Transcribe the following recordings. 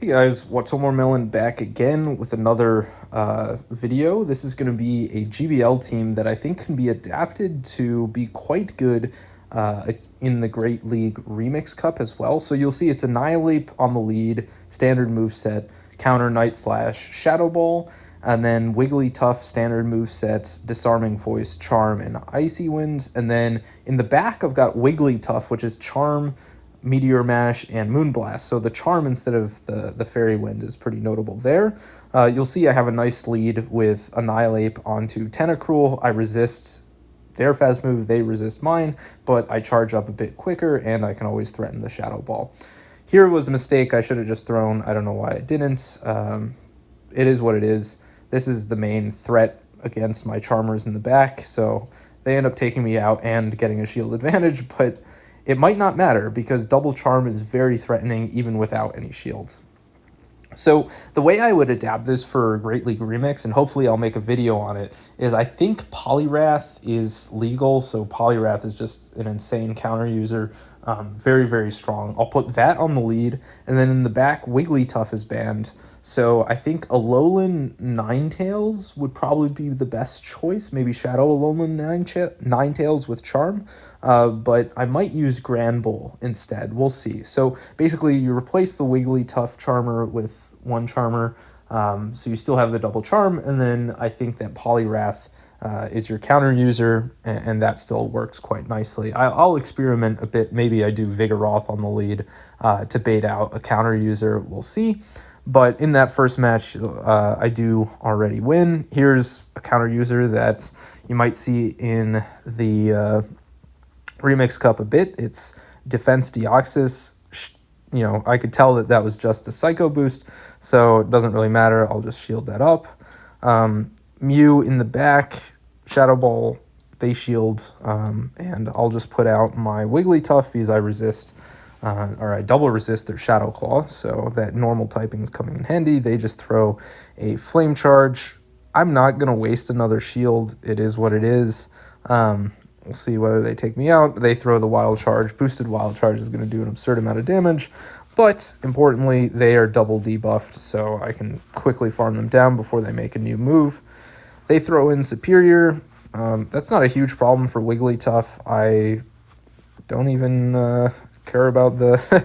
Hey guys, What's More Melon back again with another video. This is going to be a GBL team that I think can be adapted to be quite good in the Great League Remix Cup as well. So you'll see it's Annihilate on the lead, standard moveset, counter Night Slash, Shadow Ball, and then Wiggly Tough standard movesets, Disarming Voice, Charm, and Icy Wind. And then in the back I've got Wiggly Tough, which is Charm, Meteor Mash, and Moonblast. So the Charm instead of the Fairy Wind is pretty notable there. You'll see I have a nice lead with Annihilate onto Tentacruel. I resist their fast move, they resist mine, but I charge up a bit quicker, and I can always threaten the Shadow Ball. Here was a mistake I should have just thrown. I don't know why I didn't. It is what it is. This is the main threat against my Charmers in the back, so they end up taking me out and getting a shield advantage, but it might not matter because double charm is very threatening even without any shields. So the way I would adapt this for Great League Remix, and hopefully I'll make a video on it, is I think Poliwrath is legal. So Poliwrath is just an insane counter user, very, very strong. I'll put that on the lead, and then in the back, Wigglytuff is banned. So I think Alolan Ninetales would probably be the best choice. Maybe Shadow Alolan Ninetales with Charm. But I might use Granbull instead. We'll see. So basically, you replace the Wigglytuff Charmer with one Charmer. So you still have the double Charm. And then I think that Poliwrath is your counter user, and that still works quite nicely. I'll experiment a bit. Maybe I do Vigoroth on the lead to bait out a counter user. We'll see. But in that first match, I do already win. Here's a counter user that you might see in the Remix Cup a bit. It's Defense Deoxys. You know, I could tell that was just a Psycho boost, so it doesn't really matter. I'll just shield that up. Mew in the back, Shadow Ball, they shield, and I'll just put out my Wigglytuff because I resist, or I double resist their Shadow Claw, so that normal typing is coming in handy. They just throw a Flame Charge. I'm not going to waste another shield. It is what it is. We'll see whether they take me out. They throw the Wild Charge. Boosted Wild Charge is going to do an absurd amount of damage. But, importantly, they are double debuffed, so I can quickly farm them down before they make a new move. They throw in Superior. That's not a huge problem for Wigglytuff. I don't even care about the...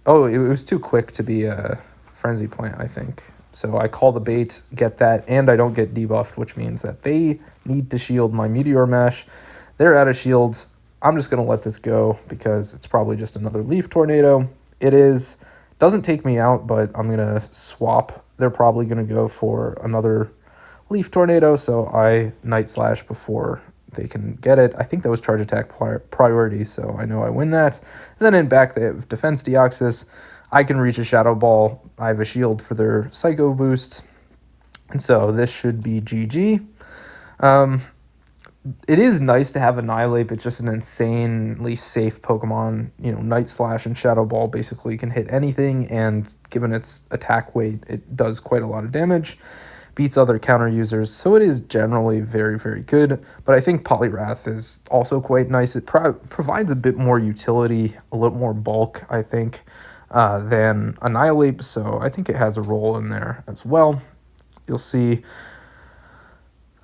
Oh, it was too quick to be a Frenzy Plant, I think. So I call the bait, get that, and I don't get debuffed, which means that they need to shield my Meteor Mash. They're out of shields. I'm just going to let this go because it's probably just another Leaf Tornado. It is. Doesn't take me out, but I'm going to swap. They're probably going to go for another Leaf Tornado, so I Night Slash before they can get it. I think that was Charge Attack priority, so I know I win that. And then in back, they have Defense Deoxys. I can reach a Shadow Ball. I have a shield for their Psycho boost. And so this should be GG. It is nice to have Annihilate, but just an insanely safe Pokemon. You know, Night Slash and Shadow Ball basically can hit anything, and given its attack weight, it does quite a lot of damage. Beats other counter users, so it is generally very, very good. But I think Poliwrath is also quite nice. It provides a bit more utility, a little more bulk, I think, than Annihilate, so I think it has a role in there as well. You'll see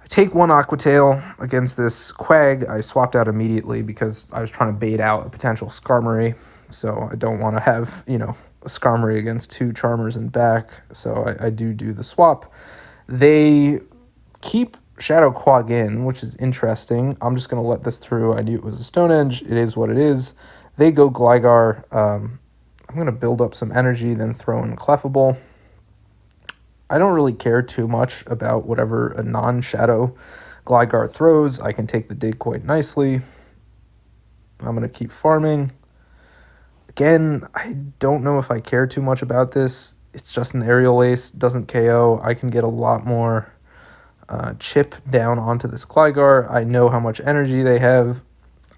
I take one Aqua Tail against this Quag. I swapped out immediately because I was trying to bait out a potential Skarmory, so I don't want to have, you know, a Skarmory against two Charmers in back, so I do the swap. They keep Shadow Quag in, which is interesting. I'm just going to let this through. I knew it was a Stone Edge. It is what it is. They go Gligar. I'm going to build up some energy, then throw in Clefable. I don't really care too much about whatever a non-Shadow Gligar throws. I can take the dig quite nicely. I'm going to keep farming. Again, I don't know if I care too much about this. It's just an Aerial Ace, doesn't KO. I can get a lot more chip down onto this Gligar. I know how much energy they have.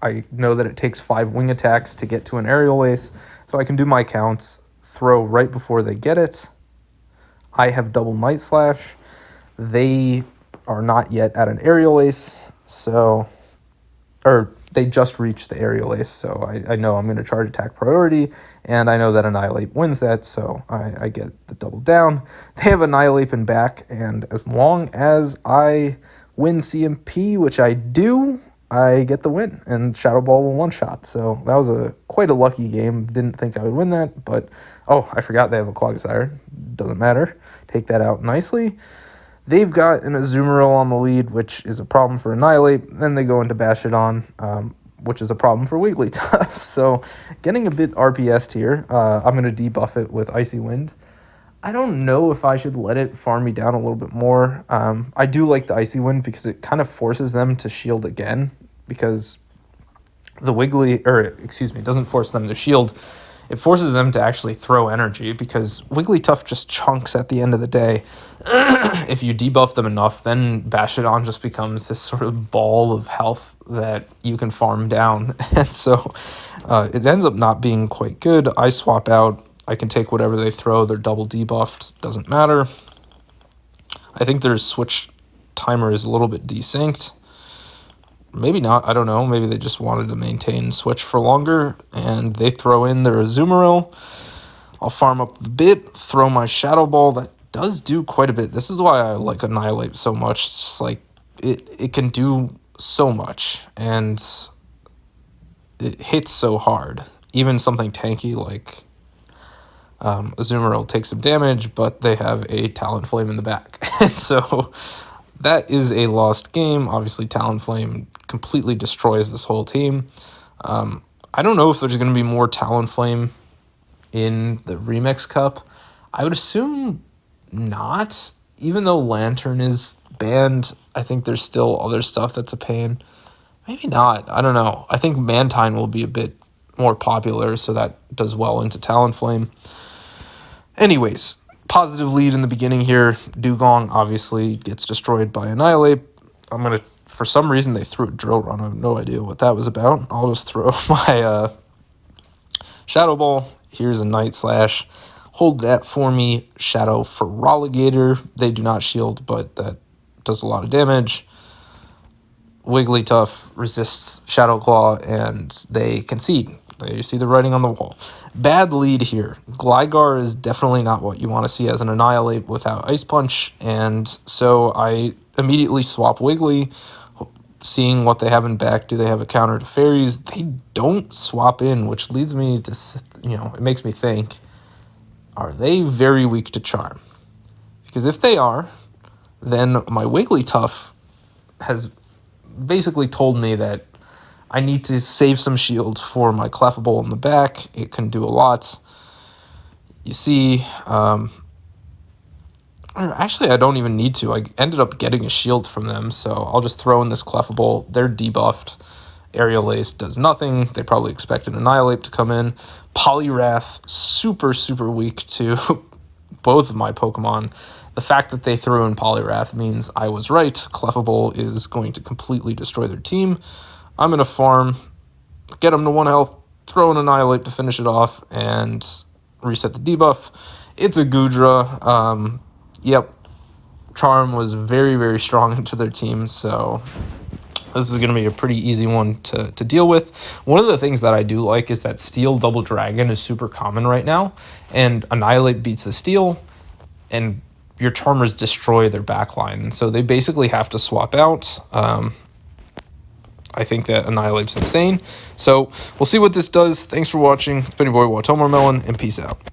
I know that it takes 5 wing attacks to get to an Aerial Ace, so I can do my counts, throw right before they get it. I have double Night Slash. They are not yet at an Aerial Ace, so or they just reached the aerial ace, so I know I'm going to charge attack priority, and I know that Annihilate wins that, so I get the double down. They have Annihilate in back, and as long as I win CMP, which I do, I get the win, and Shadow Ball will one-shot. So that was quite a lucky game. Didn't think I would win that, but oh, I forgot they have a Quagsire. Doesn't matter. Take that out nicely. They've got an Azumarill on the lead, which is a problem for Annihilate. Then they go into Bastiodon, which is a problem for Wigglytuff. So getting a bit RPS'd here. I'm going to debuff it with Icy Wind. I don't know if I should let it farm me down a little bit more. I do like the Icy Wind because it kind of forces them to shield again, because the it doesn't force them to shield. It forces them to actually throw energy, because Wigglytuff just chunks at the end of the day. If you debuff them enough, then Bastiodon just becomes this sort of ball of health that you can farm down. And so it ends up not being quite good. I swap out. I can take whatever they throw. They're double debuffed. Doesn't matter. I think their switch timer is a little bit desynced. Maybe not. I don't know. Maybe they just wanted to maintain switch for longer, and they throw in their Azumarill. I'll farm up a bit, throw my Shadow Ball. That does do quite a bit. This is why I like Annihilate so much. It's just like it can do so much, and it hits so hard. Even something tanky like Azumarill takes some damage, but they have a Talonflame in the back. And so that is a lost game. Obviously, Talonflame completely destroys this whole team. I don't know if there's going to be more Talonflame in the Remix Cup. I would assume not. Even though Lantern is banned, I think there's still other stuff that's a pain. Maybe not. I don't know. I think Mantine will be a bit more popular, so that does well into Talonflame. Anyways, positive lead in the beginning here. Dugong obviously gets destroyed by Annihilate. For some reason, they threw a Drill Run. I have no idea what that was about. I'll just throw my Shadow Ball. Here's a Night Slash. Hold that for me. Shadow for Feraligatr. They do not shield, but that does a lot of damage. Wigglytuff resists Shadow Claw, and they concede. You see the writing on the wall. Bad lead here. Gligar is definitely not what you want to see as an Annihilate without Ice Punch, and so I immediately swap Wiggly, seeing what they have in back. Do they have a counter to Fairies? They don't swap in, which leads me to, it makes me think, are they very weak to Charm? Because if they are, then my Wigglytuff has basically told me that I need to save some shield for my Clefable in the back. It can do a lot. You see, actually, I don't even need to. I ended up getting a shield from them, so I'll just throw in this Clefable. They're debuffed. Aerial Ace does nothing. They probably expected Annihilate to come in. Poliwrath, super, super weak to both of my Pokemon. The fact that they threw in Poliwrath means I was right. Clefable is going to completely destroy their team. I'm going to farm, get them to 1 health, throw an Annihilate to finish it off, and reset the debuff. It's a Goodra. Yep, Charm was very, very strong into their team, so this is going to be a pretty easy one to deal with. One of the things that I do like is that Steel Double Dragon is super common right now, and Annihilate beats the Steel, and your Charmers destroy their backline, so they basically have to swap out. I think that Annihilate's insane. So we'll see what this does. Thanks for watching. It's been your boy, Watomormelon, and peace out.